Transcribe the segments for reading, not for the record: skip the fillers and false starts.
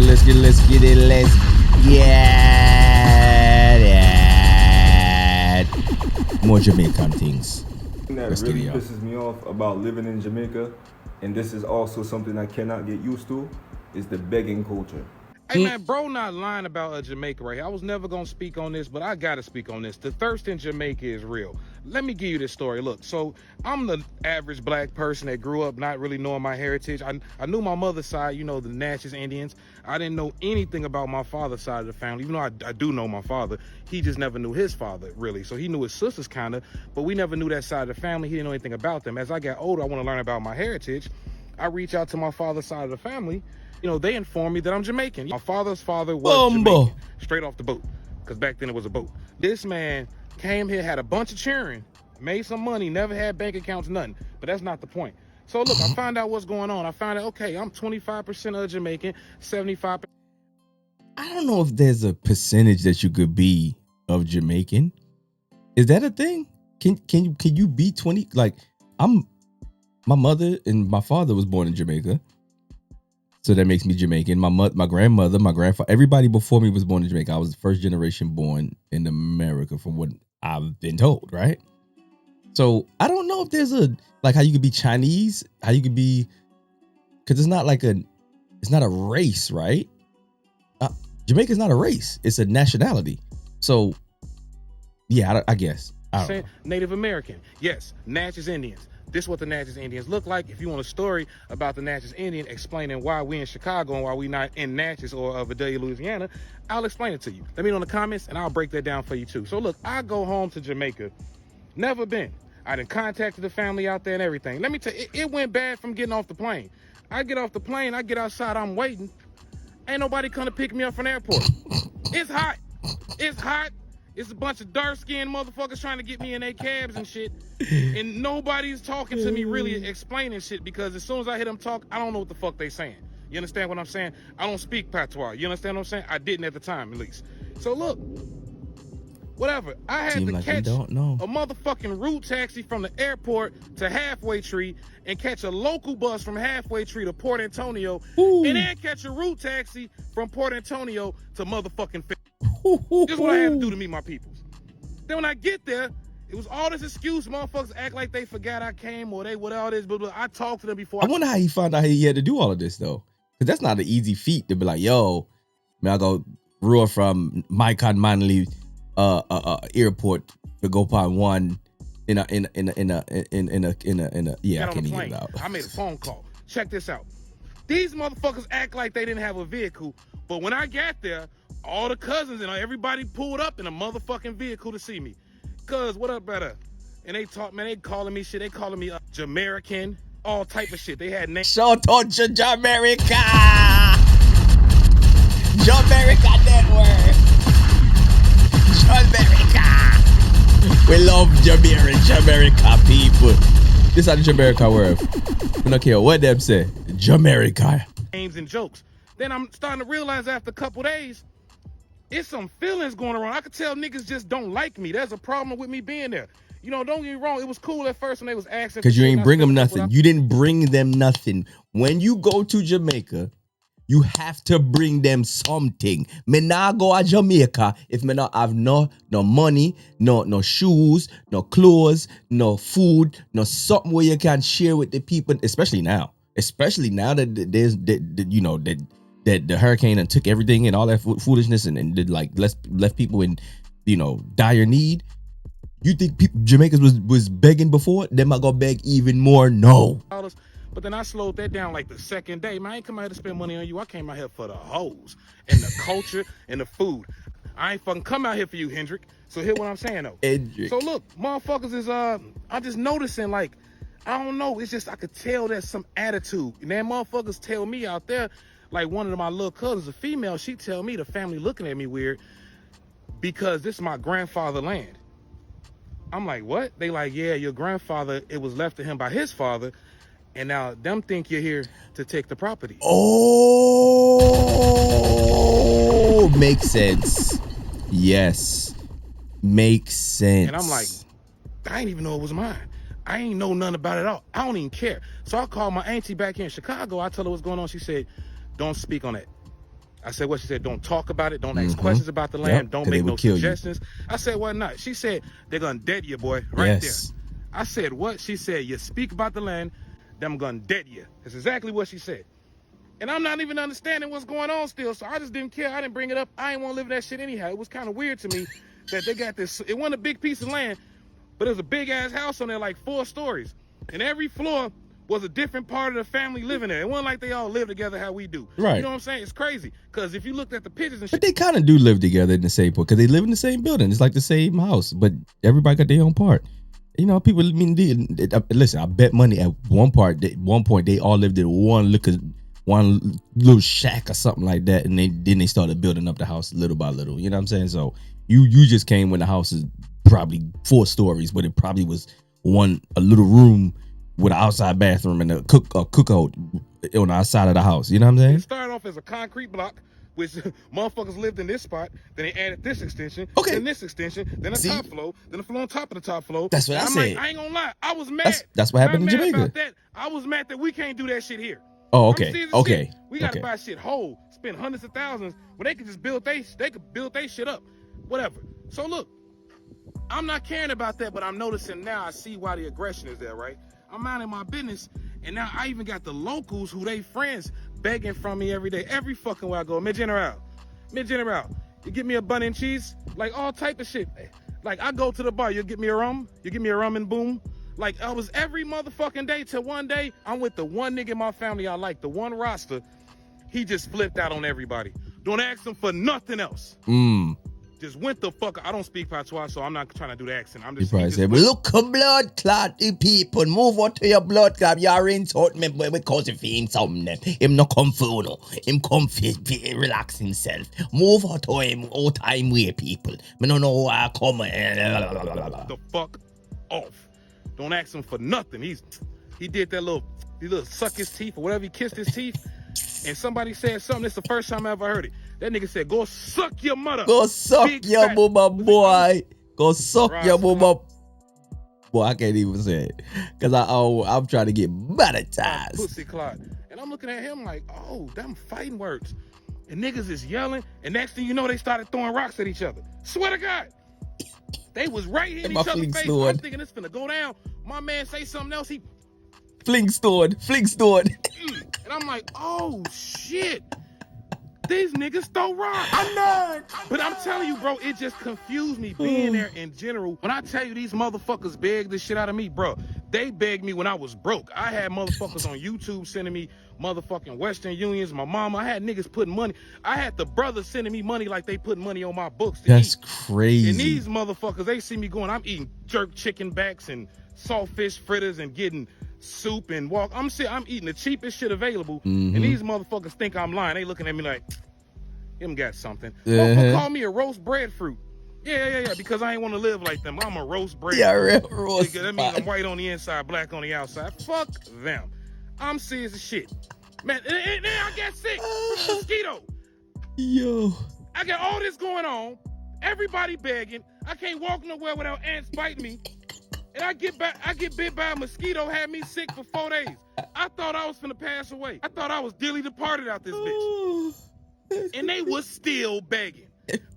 it. More Jamaican things. That really pisses me off about living in Jamaica, and this is also something I cannot get used to, is the begging culture. Hey man, bro not lying about Jamaica right here. I was never gonna speak on this, but I gotta speak on this. The thirst in Jamaica is real. Let me give you this story. Look, so I'm the average black person that grew up not really knowing my heritage. I knew my mother's side, you know, the Natchez Indians. I didn't know anything about my father's side of the family, even though I do know my father. He just never knew his father, really. So he knew his sisters kind of, but we never knew that side of the family. He didn't know anything about them. As I got older, I want to learn about my heritage. I reach out to my father's side of the family. You know, they informed me that I'm Jamaican. My father's father was Jamaican, straight off the boat, because back then it was a boat. This man came here, had a bunch of children, made some money, never had bank accounts, nothing. But that's not the point. So look, I found out what's going on. I found out, okay, I'm 25% of Jamaican, 75%. I don't know if there's a percentage that you could be of Jamaican. Is that a thing? Can you be 20? Like, my mother and my father was born in Jamaica. So that makes me Jamaican. My grandmother, my grandfather, everybody before me was born in Jamaica. I was the first generation born in America from what I've been told, right? So I don't know if there's like how you could be Chinese, how you could be, because it's not a race, right? Jamaica's not a race. It's a nationality. So yeah, I guess. Native American. Yes, Natchez Indians. This is what the Natchez Indians look like. If you want a story about the Natchez Indian explaining why we in Chicago and why we not in Natchez or Vidalia, Louisiana, I'll explain it to you. Let me know in the comments and I'll break that down for you too. So look, I go home to Jamaica. Never been. I done contacted the family out there and everything. Let me tell you, it went bad from getting off the plane. I get off the plane, I get outside, I'm waiting. Ain't nobody come to pick me up from the airport. It's hot. It's hot. It's a bunch of dark-skinned motherfuckers trying to get me in their cabs and shit. And nobody's talking to me really explaining shit, because as soon as I hear them talk, I don't know what the fuck they saying. You understand what I'm saying? I don't speak patois. You understand what I'm saying? I didn't at the time, at least. So look, whatever. I had to catch a motherfucking route taxi from the airport to Halfway Tree and catch a local bus from Halfway Tree to Port Antonio. Ooh. And then catch a route taxi from Port Antonio to motherfucking This is what I had to do to meet my peoples. Then when I get there, it was all this excuse. Motherfuckers act like they forgot I came or they what all this, but I talked to them before. I wonder how he found out he had to do all of this though, because that's not an easy feat to be like, yo, man, I go roar from Mycon Manley airport to go upon one in a yeah. I can't even get it out. I made a phone call. Check this out. These motherfuckers act like they didn't have a vehicle, but when I got there, all the cousins and everybody pulled up in a motherfucking vehicle to see me. Cuz, what up, brother? And they talk, man, they calling me shit. They calling me Jamerican, all type of shit. They had names. Shout out to Jamerica! Jamerica Network! Jamerica! We love Jamerica people. This is how the Jamerica work. We don't care what them say. Jamerica. Names and jokes. Then I'm starting to realize after a couple days, it's some feelings going around. I could tell niggas just don't like me. There's a problem with me being there. You know, don't get me wrong. It was cool at first when they was asking. Because you ain't bring them nothing. You didn't bring them nothing. When you go to Jamaica, you have to bring them something. Me not go to Jamaica if me not have no money, no shoes, no clothes, no food, no something where you can share with the people, especially now. Especially now that there's that the hurricane and took everything and all that foolishness and did like left people in dire need. You think Jamaicans was begging before? Them I go beg even more? No. But then I slowed that down like the second day. Man, I ain't come out here to spend money on you. I came out here for the hoes and the culture and the food. I ain't fucking come out here for you, Hendrick. So hear what I'm saying though. Hendrick. So look, motherfuckers is I'm just noticing, like, I don't know. It's just I could tell there's some attitude. And then motherfuckers tell me out there, like one of my little cousins, a female, she tell me the family looking at me weird because this is my grandfather land. I'm like, what? They like, yeah, your grandfather, it was left to him by his father, and now them think you're here to take the property. Oh, makes sense. Yes, makes sense. And I'm like, I didn't even know it was mine. I ain't know nothing about it at all. I don't even care. So I called my auntie back here in Chicago. I told her what's going on. She said, don't speak on that. I said, what? She said, don't talk about it. Don't ask questions about the land. Don't make no suggestions. I said, why not? She said, they're going to dead you, boy, right there. I said, what? She said, you speak about the land, then I'm going to dead you. That's exactly what she said. And I'm not even understanding what's going on still, so I just didn't care. I didn't bring it up. I ain't want to live in that shit anyhow. It was kind of weird to me that they got this. It wasn't a big piece of land, but it was a big-ass house on there, like 4 stories. And every floor was a different part of the family living there. It wasn't like they all live together how we do. Right. You know what I'm saying? It's crazy. Because if you looked at the pictures and shit. But they kind of do live together in the same part, because they live in the same building. It's like the same house, but everybody got their own part. You know, people, I mean, listen, I bet money at one point they all lived in one little shack or something like that, and then they started building up the house little by little. You know what I'm saying? So you just came when the house is probably 4 stories, but it probably was a little room with an outside bathroom and a cookout on the outside of the house. You know what I'm saying? It started off as a concrete block, which motherfuckers lived in this spot. Then they added this extension, then this extension, then a top floor, then a floor on top of the top floor. That's what I said. Like, I ain't gonna lie, I was mad. That's what happened in Jamaica. About that. I was mad that we can't do that shit here. Oh, okay. Okay. We gotta buy shit whole, spend hundreds of thousands, when they could just build they could build their shit up. Whatever. So look, I'm not caring about that, but I'm noticing now, I see why the aggression is there, right? I'm minding my business, and now I even got the locals who they friends begging from me every day, every fucking way I go. Mid General, you get me a bun and cheese, like all type of shit. Like I go to the bar, you get me a rum and boom. Like I was every motherfucking day till one day I'm with the one nigga in my family I like, the one roster. He just flipped out on everybody. Don't ask him for nothing else. Just went the fuck. I don't speak patois, so I'm not trying to do the accent. I'm just. You probably said, "Look, blood clot, the people move out to your blood clot. You're in out me because if he ain't something then him no come for no. Him come for relax himself. Move out to him all time way people. Me no know why I come. The fuck off. Don't ask him for nothing. He did that little suck his teeth or whatever. He kissed his teeth, and somebody said something. It's the first time I ever heard it. That nigga said, "Go suck your mother. Go suck your mama, boy. Go suck your mama." Boy, I can't even say it because I'm trying to get monetized. Pussy clot. And I'm looking at him like, oh, them fighting words. And niggas is yelling. And next thing you know, they started throwing rocks at each other. Swear to God. They was right in each other's face. I'm thinking it's finna go down. My man say something else. He fling stored. And I'm like, oh shit. These niggas throw rocks. But I'm telling you, bro, it just confused me being there in general. When I tell you these motherfuckers begged the shit out of me, bro, they begged me when I was broke. I had motherfuckers on YouTube sending me motherfucking Western Unions. My mama, I had niggas putting money. I had the brothers sending me money like they put money on my books to That's eat. crazy. And these motherfuckers, they see me going, I'm eating jerk chicken backs and saltfish fritters and getting soup and I'm eating the cheapest shit available, and these motherfuckers think I'm lying. They looking at me like, him got something. Call me a roast breadfruit. Yeah, because I ain't want to live like them. I'm a roast breadfruit. Yeah, roast. That means I'm white on the inside, black on the outside. Fuck them. I'm serious as shit. Man, and I got sick from mosquito. Yo. I got all this going on. Everybody begging. I can't walk nowhere without ants biting me. And I get bit by a mosquito, had me sick for 4 days. I thought I was finna pass away. I thought I was dearly departed out this bitch. And they was still begging.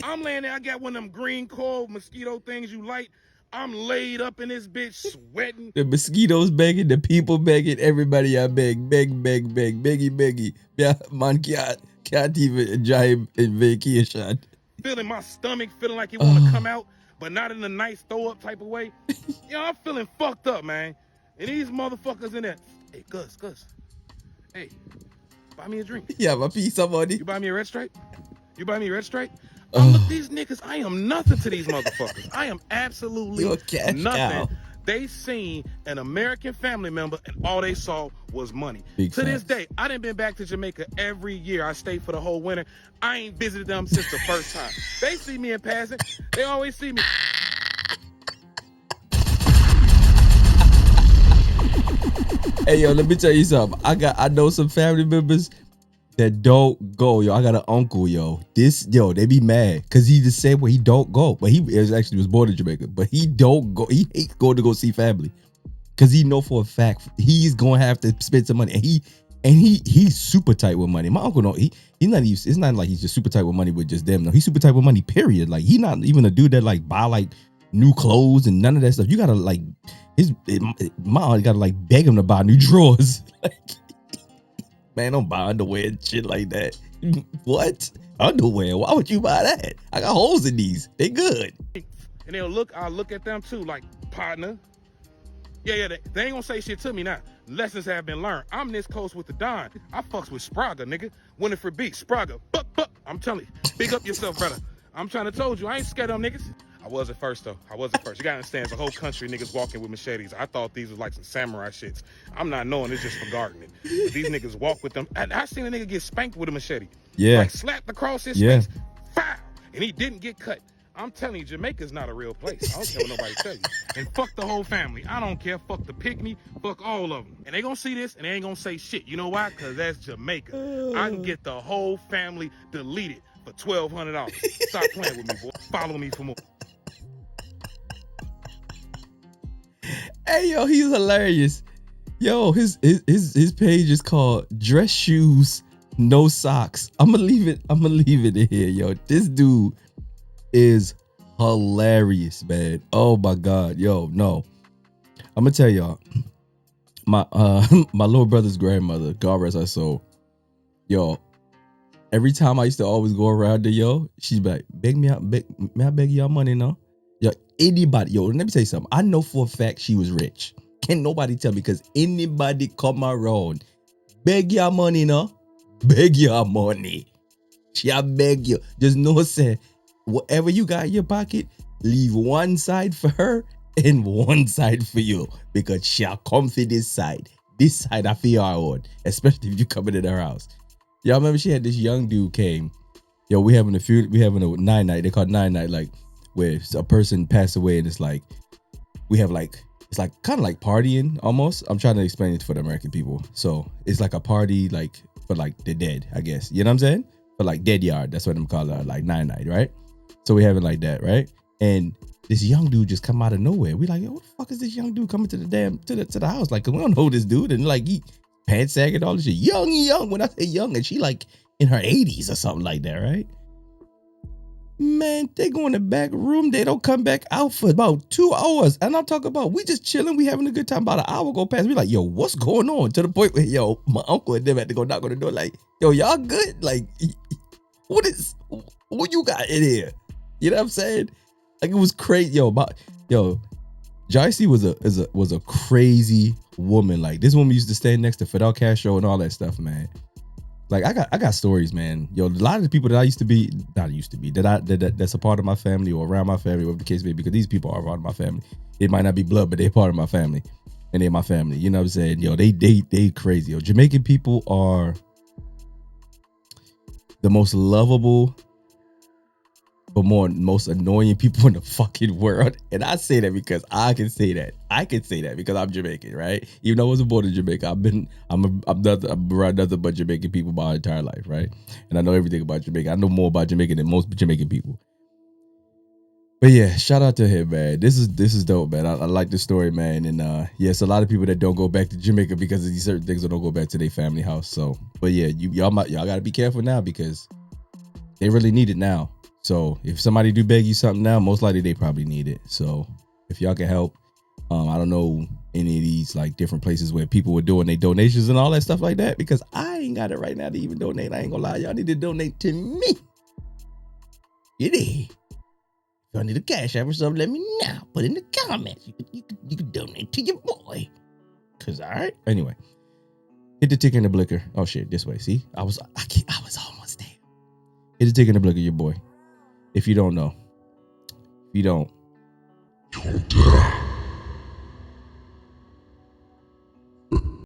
I'm laying there, I got one of them green cold mosquito things you light. I'm laid up in this bitch sweating. The mosquitoes begging, the people begging, everybody I beg, beggy. Yeah, man can't even enjoy in vacation. Feeling my stomach, feeling like it wanna come out, but not in a nice throw up type of way. I'm feeling fucked up, man. And these motherfuckers in there, hey, Gus, hey, buy me a drink. Yeah, my piece of money. You buy me a red stripe? Look, these niggas, I am nothing to these motherfuckers. I am absolutely nothing. Cow. They seen an American family member and all they saw was money. To this day, I done been back to Jamaica every year. I stayed for the whole winter. I ain't visited them since the first time. They see me in passing. They always see me. Hey, yo, let me tell you something. I know some family members that don't go, yo. I got an uncle, yo. They be mad because he just said, well, he don't go. But he actually was born in Jamaica. But he don't go. He hates going to go see family because he know for a fact he's gonna have to spend some money. And he's super tight with money. My uncle don't. He's not. It's not like he's just super tight with money with just them. No, he's super tight with money. Period. Like he not even a dude that like buy like new clothes and none of that stuff. You gotta like my aunt gotta like beg him to buy new drawers. Like, man, don't buy underwear and shit like that. What? Underwear? Why would you buy that? I got holes in these. They good. And I'll look at them too, like, partner. Yeah, they ain't gonna say shit to me now. Lessons have been learned. I'm this close with the Don. I fucks with Spraga, nigga. Winifred Beach, Spraga. Buck. I'm telling you, big up yourself, brother. I'm trying to told you, I ain't scared of them niggas. I was at first, though. You gotta understand, it's a whole country niggas walking with machetes. I thought these was like some samurai shits. I'm not knowing, it's just for gardening. These niggas walk with them. I seen a nigga get spanked with a machete. Yeah. Like slapped across his face. Foul. And he didn't get cut. I'm telling you, Jamaica's not a real place. I don't care what nobody tell you. And fuck the whole family. I don't care. Fuck the picnic. Fuck all of them. And they gonna see this and they ain't gonna say shit. You know why? Because that's Jamaica. I can get the whole family deleted for $1,200. Stop playing with me, boy. Follow me for more. Hey, yo, he's hilarious. Yo, his page is called Dress Shoes, No Socks. I'm gonna leave it in here, yo. This dude is hilarious, man. Oh my god, yo, no. I'm gonna tell y'all, my my little brother's grandmother, God rest her soul, yo. Every time I used to always go around there, yo, she's like, may I beg y'all money, no? Yo, anybody, yo, let me tell you something. I know for a fact she was rich. Can't nobody tell me, because anybody come around, beg your money, no? Beg your money. She beg you. Just know, say, whatever you got in your pocket, leave one side for her and one side for you, because she'll come for this side. This side I feel our own, especially if you come into her house. Y'all remember she had this young dude came. Yo, we having a nine night. They call it nine night, like where a person passed away and it's like we have like, it's like kind of like partying almost. I'm trying to explain it for the American people. So it's like a party like for like the dead, I guess. You know what I'm saying? For like dead yard. That's what I'm calling it, like nine night, right? So we have it like that, right? And this young dude just come out of nowhere. We like, yo, what the fuck is this young dude coming to the house? Like, 'cause we don't know this dude. And like he pants sagging, all this shit. Young. When I say young, and she like in her 80s or something like that, right? Man, they go in the back room. They don't come back out for about 2 hours. And I'm talking about, we just chilling. We having a good time. About an hour go past. We like, yo, what's going on? To the point where, yo, my uncle and them had to go knock on the door. Like, yo, y'all good? Like, what you got in here? You know what I'm saying? Like, it was crazy. Yo, Joycey was a crazy woman. Like, this woman used to stand next to Fidel Castro and all that stuff, man. Like, I got stories, man. Yo, a lot of the people that's a part of my family or around my family, whatever the case may be, because these people are part of my family. It might not be blood, but they're part of my family, and they're my family. You know what I'm saying? Yo, they crazy. Yo, Jamaican people are the most lovable, but most annoying people in the fucking world. And I say that because I can say that. I can say that because I'm Jamaican, right? Even though I wasn't born in Jamaica, I'm around nothing but Jamaican people my entire life, right? And I know everything about Jamaica. I know more about Jamaica than most Jamaican people. But yeah, shout out to him, man. This is dope, man. I like the story, man. And yes, a lot of people that don't go back to Jamaica because of these certain things, or don't go back to their family house. So, but yeah, y'all gotta be careful now, because they really need it now. So if somebody do beg you something now, most likely they probably need it. So if y'all can help, I don't know any of these like different places where people were doing their donations and all that stuff like that, because I ain't got it right now to even donate. I ain't gonna lie, y'all need to donate to me. You did. If y'all need a cash app or something, let me know. Put in the comments. You can donate to your boy. Cause all right. Anyway, hit the tick and the blicker. Oh shit, this way. See, I was almost there. Hit the tick and the blicker, your boy. If you don't know, don't die.